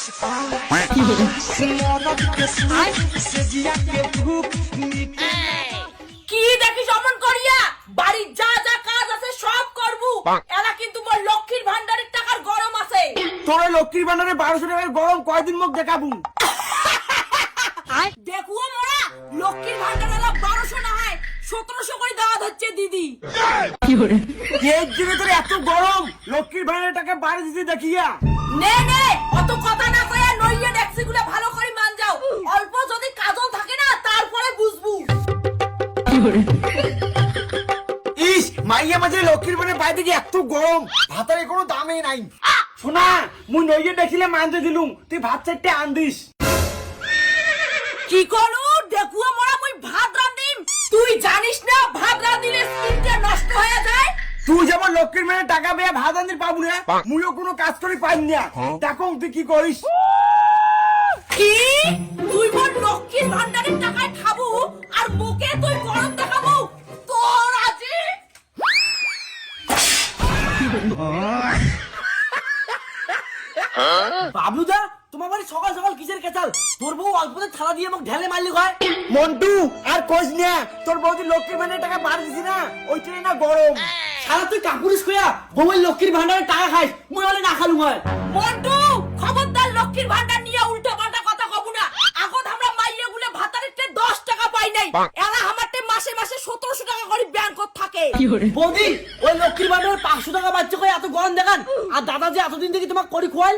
কি দেখিস অমন করিয়া? বাড়ির যা যা কাজ আছে সব করবো, এলা কিন্তু মোর লক্ষ্মীর ভান্ডারের টাকার গরম আছে। তোর লক্ষ্মীর ভান্ডারে 1200 টাকার গরম কয়দিন মুখ দেখাবো? দেখুও মোরা লক্ষ্মীর ভান্ডার এলা 1200 না হয় 1700 করে দেওয়া হচ্ছে দিদি। এর জন্য তোর এত গরম, লক্ষ্মীর ভান্ডারের টাকা বাড়ি দিতে দেখিয়া। নে নে অত কথা না কইয়া নইয়ে ডেক্সিগুলো ভালো করে মান যাও। অল্প যদি কাজল থাকে না তারপরে বুঝবো। ইস মাইয়া মাঝে লক্ষ্মীর ভান্ডারের বাইরে গিয়ে এত গরম, ভাতের কোনো দামই নাই। শোনা মুই নইয়ে দেখিলে মানতে দিলুম, তুই ভাত চারটে আন দিস। কি করু দেখুও মোরা মুই ভাত রাঁধিম, তুই জানিস না ভাত রাঁধিলে স্কিনটা নষ্ট হয়ে যায়। তুই যেমন লক্ষ্মীর ভান্ডারের টাকা পেয়ে ভাত আনতে পাবো না, মুইও কোনো কাজ করে পাই না। দেখো তুই কি করিস। কি তুই মোর লক্ষ্মীর ভান্ডারের টাকায় খাবো আর মুখে তুই গরম দেখাবো? তোর আজি বাবলুদা, তোমার বাড়ি সকাল সকাল কিসের কেচাল? তোর বউ অল্পতে থালা দিয়ে আমাকে ঢেলে মারলি হয়। মন্টু আর কইস না, তোর বউদি লক্ষ্মীর ভান্ডারের টাকা বাড়ি দিছি না, ওইটাই না গরম। সারা তুই কাপুরিস কইয়া বউয়ের লক্ষ্মীর ভান্ডারের টাকা খাইস, মুই হলে না খালু হয়। মন্টু খবরদার লক্ষ্মীর ভান্ডার নিয়ে উল্টো পাল্টা কথা কব না। আগত আমরা মাইয়া গুলে ভাতারের 10 টাকা পাই নাই, এলা আমারতে মাসে মাসে 1700 টাকা করে ব্যাংকত থাকে। বৌদি ওই লক্ষ্মীর ভান্ডারের 500 টাকা বাচ্চা কই এত গরম দেখান, আর দাদা যে এতদিন থেকে তোমাকে করি খোয়াল।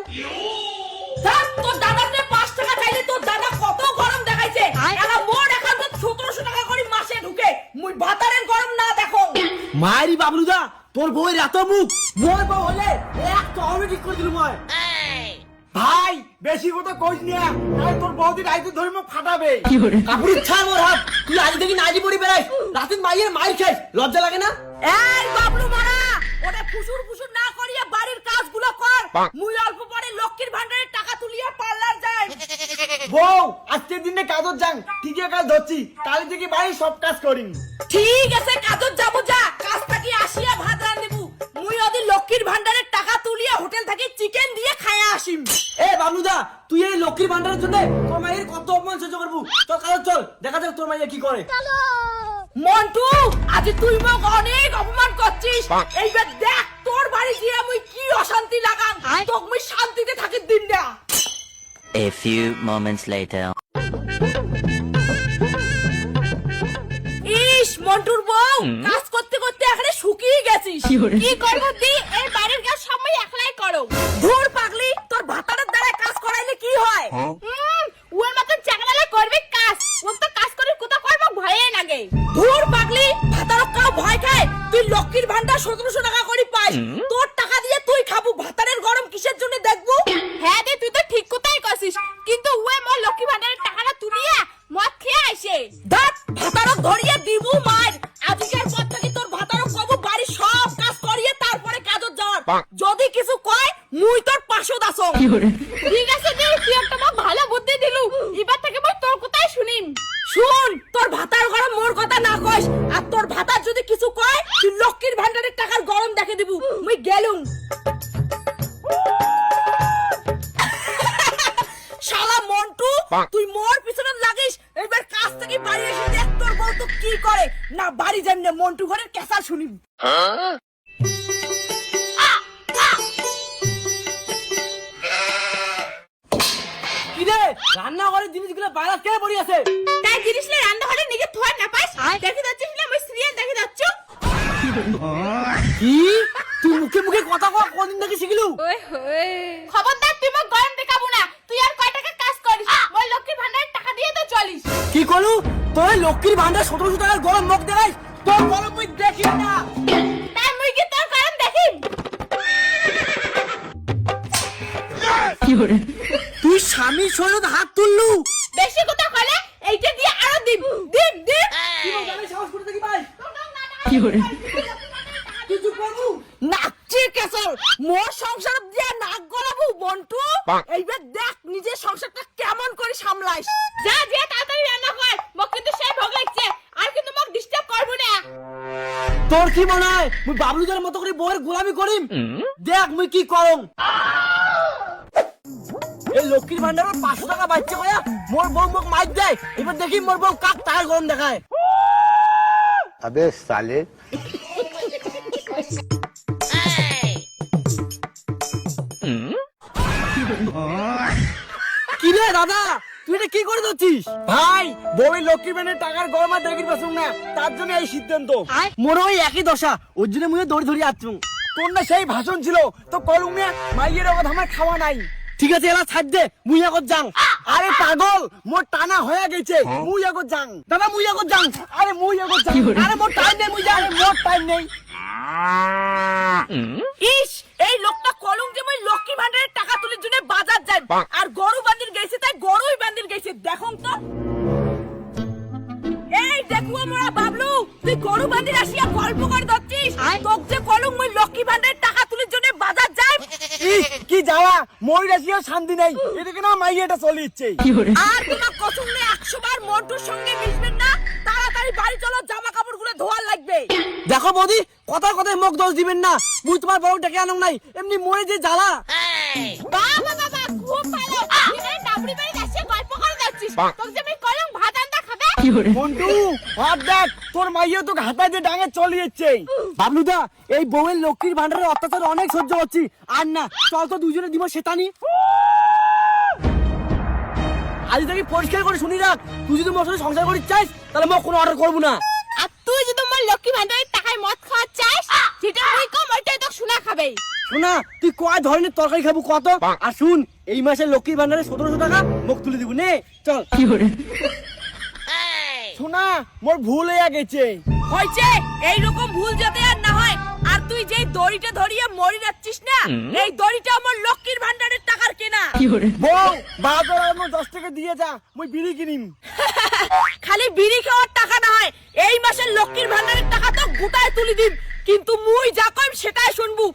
তোর দাদাতে 5 টাকা চাইলে তোর দাদা কত গরম দেখাইছে, এলা মোর এখন 1700 টাকা করে মাসে ঢুকে, মুই ভাতারের গরম না দেখো। মায়েরি বাবলুদা, তোর বউয়ের এত মুখ, মোর বউ হলে এক তো ঠিক করে দিলুম হয়। ভাই বেশি কথা কইস না, তাই তোর বউদি রাইতে ধরে মুখ ফাটাবে। কাপুরি ছাড় মোর হাত, তুই আজ দেখি নাজি পড়ি বেড়াইস, রাতে মাইয়ের মাইর খাইস, লজ্জা লাগে না? এই বাবলু মারা, ওটা ফুসুর ফুসুর না করিয়া বাড়ির কাজগুলো কর। মুই অল্প পরে লক্ষ্মীর ভান্ডারের টাকা তুলিয়া পার্লার যাই। বউ আজকের দিনে কাজত যাং, ঠিকই কাজ ধরছি, কাল থেকে বাড়ির সব কাজ করিম। ঠিক আছে কাজত যাবো, যা কাজ থাকি আসিয়া ভাত রান্ধিবু। মুই ওদি লক্ষ্মীর ভান্ডারের টাকা তুলিয়া হোটেল থেকে চিকেন দিয়ে খায়া আসিম। এ বাবলুদা, তুই এই লক্ষ্মীর ভান্ডারের জন্য তোর মায়ের কত অপমান সহ্য করবো? তোর কাজ চল, দেখা যাক তোর মাইয়া কি করে। মন্টু আজ তুই মোক অনেক অপমান করছিস, এইবার দেখ তোর বাড়ি গিয়ে মুই কি অশান্তি লাগাম, তোক মুই শান্তিতে থাকি দিন না। A few moments later. ইস মন্টুর বউ কাজ করতে করতে এখানে শুকিয়ে গেছিস। কি করবো দি, এই বাড়ির কাজ সবাই একলাই করো। ধুর পাগলি, তোর ভাতারের দ্বারা কাজ করাইলে কি হয়? ওর মতন চাকরালা করবে কাজ, ও তো কাজ করে কোথা করবো ভয়ে লাগে। ধুর পাগলি, ভাতারক কাও ভয় খায়? তুই লক্ষ্মীর ভান্ডার 1700 টাকা করে পাস, তোর টাকা দিয়ে তুই খাবো, ভাতারের গরম কিসের জন্য দেখবো? হ্যাঁ দে, তুই তো ঠিক কথাই কইছিস, কিন্তু ওই মোর লক্ষ্মী ভান্ডারের টাকাটা তুলিয়া মদ খেয়ে আইছে। দাঁত ভাতারক ধরিয়ে দিবু মার, আজকের পর থেকে তোর ভাতারক কবু বাড়ি সব কাজ করিয়ে তারপরে কাজত যাওয়ার। যদি কিছু কয় মুই তোর পাশে দাসো। ঠিক আছে দি, তুই একটা মা ভালো বুদ্ধি দিলু, এবার থেকে মই তোর কথাই শুনিম। শুন, তোর ভাতার গরম মোর কথা না কইস, আর তোর ভাতার যদি কিছু কয় তুই লক্ষ্মীর ভান্ডারের টাকার গরম দেখে দিবু। মুই গেলুম। শালা মন্টু, তুই মোর পিছনে লাগিস, এবার কাজ থেকে বাড়ি এসে দেখ তোর বউ তো কি করে না। বাড়ি যান না, মন্টু ঘরের কেসা শুনিম। কিরে রান্নাঘরের জিনিসগুলো বাইরে কে পড়ি আছে? তাই জিনিসলে রান্নাঘরে নিজে থয় না পাস, দেখি যাচ্ছিস না মই সিরিয়াল দেখি যাচ্ছ। কি তুই মুখে মুখে কথা কও, কোনদিন থেকে শিখলু? খবরদার তুই মোক গরম দেখাবো না। তুই আর কয় টাকা কাজ করিস, মই লক্ষ্মীর ভান্ডারের টাকা দিয়ে তো চলিস। কি করলু? তোর লক্ষ্মীর ভান্ডার 1700 টাকার গরম মুখ দেখাইস, তোর গরম মুখ দেখি না। তাই মুই কি তোর গরম দেখিম? তুই স্বামীর শরীরে হাত তুললু। বেশি কথা কইলে এইটা দিয়ে আরো দিব দিব দিব। কি বলছিস? সাহস করে দেখি ভাই। কি করে কিছু করবো নাচি কেসল মোর সংসার দিয়ে নাক গলাবো মন্টু। এইবার দেখ নিজের সংসারটা কেমন করে সামলাইস। যা যে তাড়াতাড়ি রান্না কর, মোক কিন্তু সেই ভোগ লাগছে, আর কিন্তু মোক ডিস্টার্ব করবো না। তোর কি মনে হয় মুই বাবলুদের মতো করে বউয়ের গোলামি করিম? দেখ মুই কি করম। এই লক্ষ্মীর ভান্ডারের 500 টাকা বাচ্চা কয়া মোর বউ মোক মাইর দেয়। এবার দেখি মোর বউ কাক টাকার গরম দেখায়। अबे साले কি রে দাদা, তুই এটা কি করে দিচ্ছিস? ভাই, বউয়ের লক্ষ্মীর ভান্ডারের টাকার গরম আর দেখির পাসুম না, তার জন্য এই সিদ্ধান্ত। মোর ওই একই দশা, ওর জন্য মুই দৌড়ি ধরি আসছুম। তোর না সেই ভাষণ ছিল তো কলুম না, মাইয়ের কথা আমার খাওয়া নাই। ঠিক আছে, এলা ছাড় দে, মুই আগত যাং। আরে পাগল, মোর টানা হয়ে গেছে, মুই আগত যাং। দাদা মুই আগত যাং। আরে মুই আগত যাং। আরে মোর টাইম নেই, মুই যাং। মোর টাইম নেই। ইস, এই লোকটা কলম যে মই লক্ষ্মী ভান্ডারের টাকা তুলির জন্য বাজার যায় আর গরু বান্দির গেছে, তাই গরুই বান্দির গেছে। দেখুন তো, এই দেখো মোরা বাবলু, তুই গরু বান্দির আসিয়া গল্প করে দচ্ছিস। তোক যে কলম মই লক্ষ্মী ভান্ডারের টাকা তুলির জন্য বাজার যায়। কি যাওয়া, মই রাশিয়াও শান্তি নাই। এদিকে না মাইয়েটা চলে ইচ্ছে। আর তোমার কসম নেই 100 বার মন্টুর সঙ্গে মিশবেন না। তাড়াতাড়ি বাড়ি চলো, জামা কাপড়গুলো ধোয়ার লাগবে। দেখো বৌদি, কথায় কথায় মুখ দোষ দিবেন না। মুই তোমার বউ ডেকে আনুম নাই, এমনি মরে যে জ্বালা। বাবা বাবা, খুব ভালো। এই ডাবরি বাড়ি আসিয়া গল্প করে যাচ্ছিস। তোক যে আমি কলম ভাত আনতে খাবে। মন্টু, ভাত দেখ, তোর মাইয়া তো হাতায় দিয়ে ডাঙে চলে যাচ্ছে। বাবলুদা, এই বউয়ের লক্ষ্মীর ভান্ডারের অত্যাচার অনেক সহ্য করছি। আর না, চল তো দুজনে দিব সেতানি। আজ থেকে পরিষ্কার করে শুনি রাখ, তুই যদি মোর সাথে সংসার করিস চাইস, তাহলে মই কোনো অর্ডার করবো না। আর তুই যদি আমার লক্ষ্মী ভান্ডারের টাকায় মদ খাওয়া চাস, যেটা তুই কম ওইটাই তো শোনা খাবে। শোনা, তুই কয় ধরনের তরকারি খাবো কত? আর শুন, এই মাসে লক্ষ্মীর ভান্ডারে 1700 টাকা মুখ তুলে দিব নে, চল। শোনা, মোর ভুল হয়ে গেছে। হয়েছে, এইরকম ভুল যাতে আর না হয়। আর তুই যেই দড়িটা ধরিয়ে মরি যাচ্ছিস না, এই দড়িটা আমার লক্ষ্মীর ভান্ডারের টাকার কেনা। বউ, 10 টাকা দিয়ে যা, মুই বিড়ি কিনিম। খালি বিড়ি খাওয়ার টাকা না হয়, এই মাসের লক্ষ্মীর ভান্ডারের টাকা তো গোটায় তুলি দিন। কিন্তু মুই যা কইম সেটাই শুনবু।